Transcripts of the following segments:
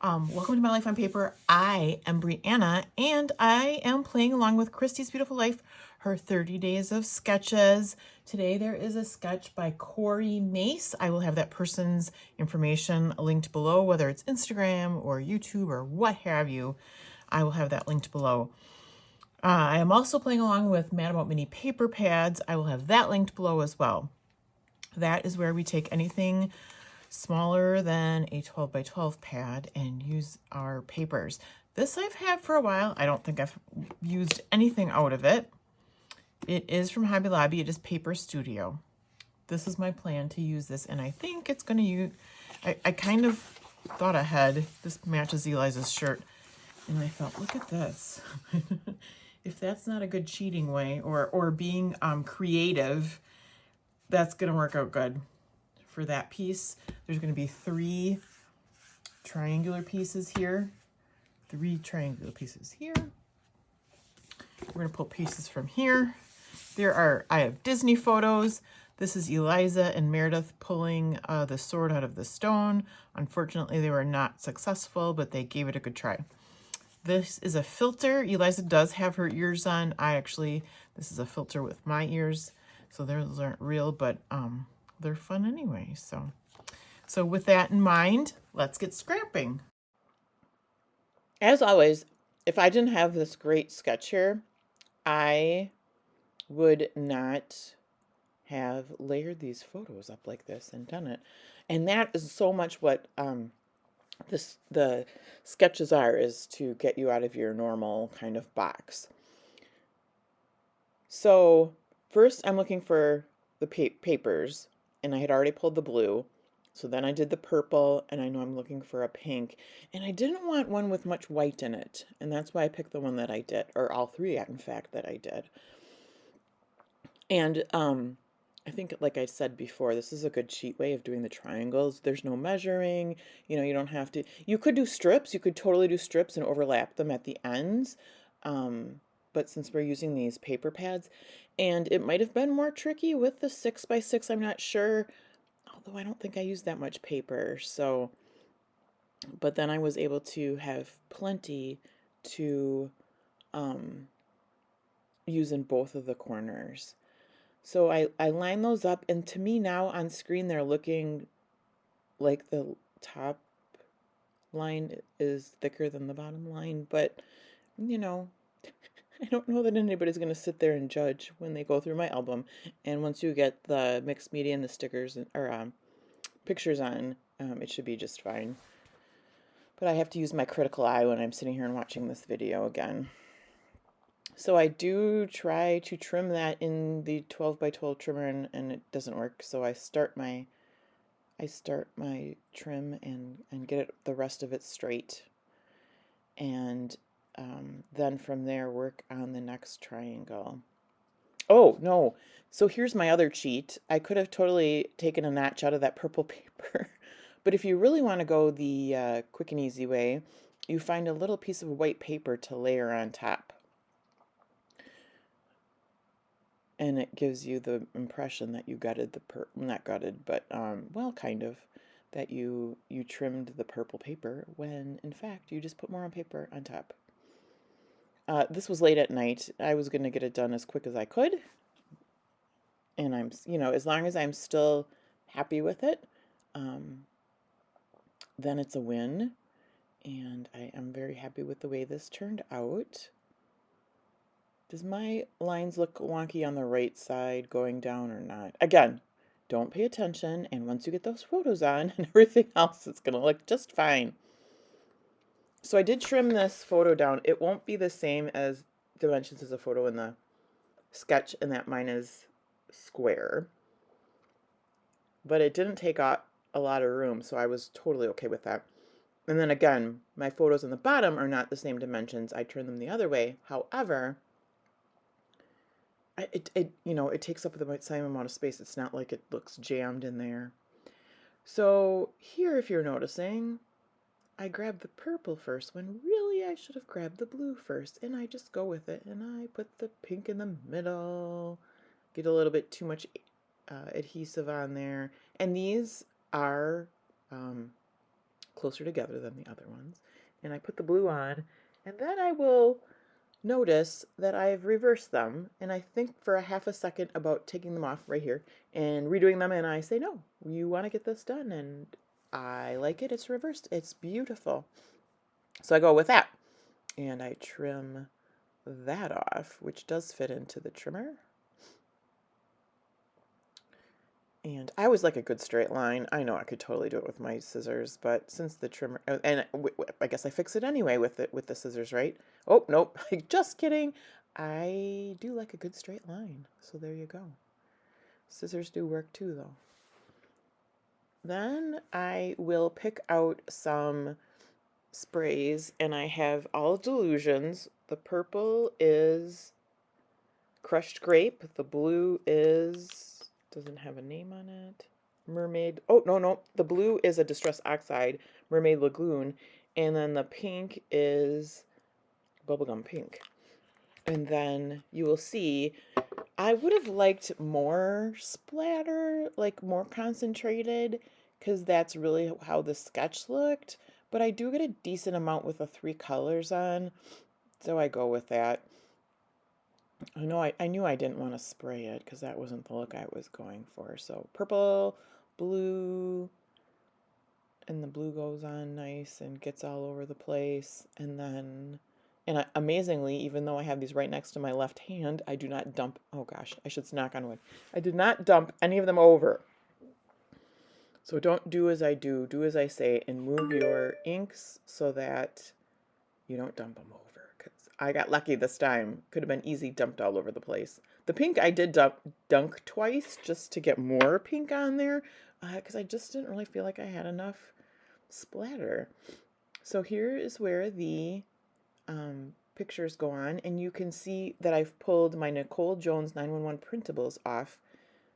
Welcome to My Life on Paper. I am Brianna, and I am playing along with Christy's Beautiful Life, her 30 days of sketches. Today there is a sketch by Cory Mace. I will have that person's information linked below, whether it's Instagram or YouTube or what have you. I will have that linked below. I am also playing along with Mad About Mini paper pads. I will have that linked below as well. That is where we take anything smaller than a 12 by 12 pad and use our papers. This I've had for a while. I don't think I've used anything out of it. It is from Hobby Lobby. It is Paper Studio. This is my plan to use this, and I think it's going to use, I kind of thought ahead. This matches Eliza's shirt, and I thought, look at this. If that's not a good cheating way or being creative, that's going to work out good. For that piece, there's going to be 3 triangular pieces here, 3 triangular pieces here. We're going to pull pieces from here. I have Disney photos. This is Eliza and Meredith pulling the sword out of the stone. Unfortunately, they were not successful, but they gave it a good try. This is a filter. Eliza does have her ears on. This is a filter with my ears, so those aren't real, but they're fun anyway. So with that in mind, let's get scrapping. As always, if I didn't have this great sketch here, I would not have layered these photos up like this and done it. And that is so much what the sketches are, is to get you out of your normal kind of box. So first I'm looking for the papers, and I had already pulled the blue. So then I did the purple, and I know I'm looking for a pink, and I didn't want one with much white in it, and that's why I picked the one that I did, or all 3 in fact that I did. And I think, like I said before, this is a good cheat way of doing the triangles. There's no measuring, you don't have to. You could do strips. You could totally do strips and overlap them at the ends. But since we're using these paper pads, and it might have been more tricky with the 6 by 6, I'm not sure, although I don't think I used that much paper. So, but then I was able to have plenty to use in both of the corners. So I line those up, and to me now on screen they're looking like the top line is thicker than the bottom line, but I don't know that anybody's going to sit there and judge when they go through my album. And once you get the mixed media and the stickers or pictures on, it should be just fine. But I have to use my critical eye when I'm sitting here and watching this video again. So I do try to trim that in the 12 by 12 trimmer, and it doesn't work. So I start my trim and get the rest of it straight, and then from there work on the next triangle. Oh no! So here's my other cheat. I could have totally taken a notch out of that purple paper, but if you really want to go the quick and easy way, you find a little piece of white paper to layer on top. And it gives you the impression that you gutted not gutted, but well, kind of, that you trimmed the purple paper, when in fact you just put more on paper on top. This was late at night. I was going to get it done as quick as I could, and I'm, as long as I'm still happy with it, then it's a win. And I am very happy with the way this turned out. Does my lines look wonky on the right side going down or not? Again, don't pay attention, and once you get those photos on and everything else, it's going to look just fine. So I did trim this photo down. It won't be the same as dimensions as a photo in the sketch, in that mine is square. But it didn't take up a lot of room, so I was totally okay with that. And then again, my photos on the bottom are not the same dimensions. I turned them the other way. However, it takes up the same amount of space. It's not like it looks jammed in there. So here, if you're noticing, I grabbed the purple first when really I should have grabbed the blue first, and I just go with it, and I put the pink in the middle, get a little bit too much adhesive on there. And these are closer together than the other ones. And I put the blue on, and then I will notice that I've reversed them, and I think for a half a second about taking them off right here and redoing them, and I say, no, you want to get this done, and I like it. It's reversed. It's beautiful. So I go with that, and I trim that off, which does fit into the trimmer. And I always like a good straight line. I know I could totally do it with my scissors, but since the trimmer, and I guess I fix it anyway with the scissors, right? Oh, nope, just kidding. I do like a good straight line, so there you go. Scissors do work too, though. Then I will pick out some sprays, and I have all Delusions. The purple is Crushed Grape. The blue doesn't have a name on it. Mermaid. Oh, no. The blue is a Distress Oxide, Mermaid Lagoon. And then the pink is Bubblegum Pink. And then you will see, I would have liked more splatter, like more concentrated, because that's really how the sketch looked. But I do get a decent amount with the 3 colors on, so I go with that. I knew I didn't want to spray it because that wasn't the look I was going for. So purple, blue, and the blue goes on nice and gets all over the place. And then, amazingly, even though I have these right next to my left hand, I do not dump, oh gosh, I should knock on wood. I did not dump any of them over. So don't do as I do as I say, and move your inks so that you don't dump them over. I got lucky this time. Could have been easy dumped all over the place. The pink I did dunk twice just to get more pink on there because I just didn't really feel like I had enough splatter. So here is where the pictures go on, and you can see that I've pulled my Nicole Jones 911 printables off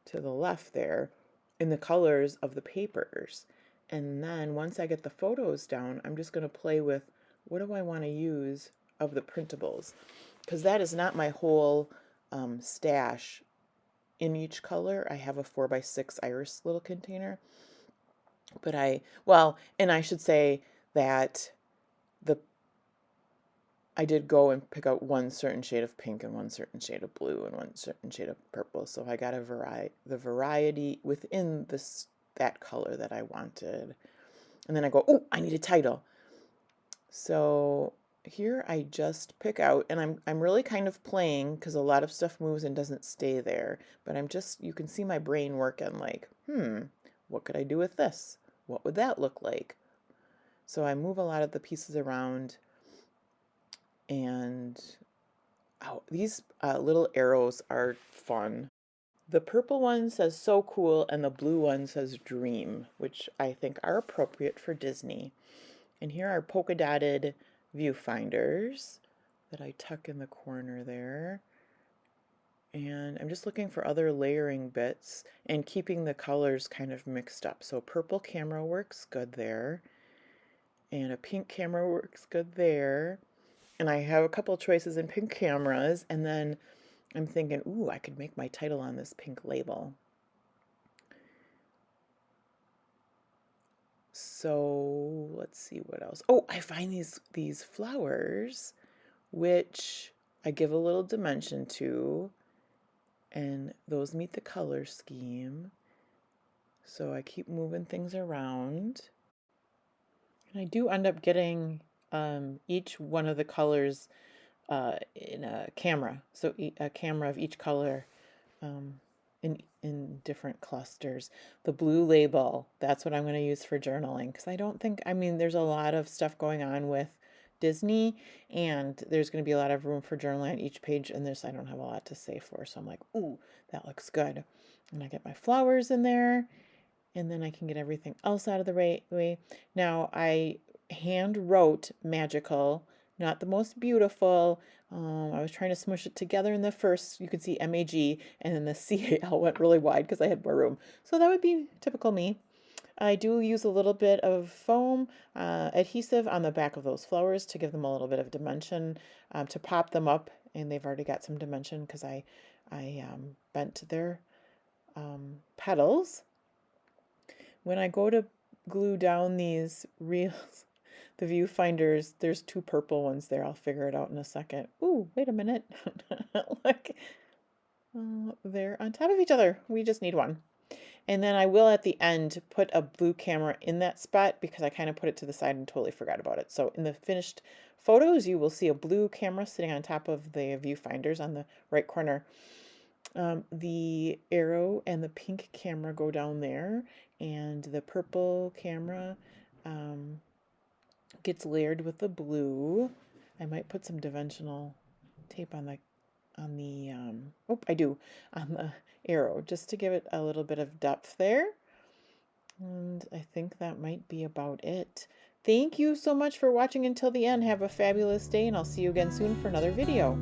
to the left there in the colors of the papers. And then once I get the photos down, I'm just going to play with what do I want to use of the printables, because that is not my whole stash in each color. I have a 4x6 iris little container, but and I should say that I did go and pick out one certain shade of pink and one certain shade of blue and one certain shade of purple, so I got the variety within that color that I wanted. And then I go, oh, I need a title. So here I just pick out, and I'm really kind of playing because a lot of stuff moves and doesn't stay there, but you can see my brain working like, what could I do with this? What would that look like? So I move a lot of the pieces around, and these little arrows are fun. The purple one says so cool, and the blue one says dream, which I think are appropriate for Disney. And here are polka dotted viewfinders that I tuck in the corner there. And I'm just looking for other layering bits and keeping the colors kind of mixed up. So purple camera works good there, and a pink camera works good there. And I have a couple choices in pink cameras, and then I'm thinking, ooh, I could make my title on this pink label. So let's see what else. Oh, I find these flowers, which I give a little dimension to, and those meet the color scheme. So I keep moving things around. And I do end up getting each one of the colors in a camera. So a camera of each color in different clusters. The blue label, that's what I'm going to use for journaling, because there's a lot of stuff going on with Disney, and there's going to be a lot of room for journaling on each page, and I don't have a lot to say for, so I'm like, ooh, that looks good. And I get my flowers in there, and then I can get everything else out of the way. Now, I hand wrote magical, not the most beautiful. I was trying to smush it together in the first, you could see MAG, and then the CAL went really wide because I had more room. So that would be typical me. I do use a little bit of foam adhesive on the back of those flowers to give them a little bit of dimension, to pop them up, and they've already got some dimension because I bent their petals. When I go to glue down these reels, the viewfinders. There's 2 purple ones there. I'll figure it out in a second. Ooh, wait a minute. Look, they're on top of each other. We just need one. And then I will at the end put a blue camera in that spot because I kind of put it to the side and totally forgot about it. So in the finished photos, you will see a blue camera sitting on top of the viewfinders on the right corner. The arrow and the pink camera go down there, and the purple camera gets layered with the blue. I might put some dimensional tape on the I do, on the arrow, just to give it a little bit of depth there. And I think that might be about it. Thank you so much for watching until the end. Have a fabulous day, and I'll see you again soon for another video.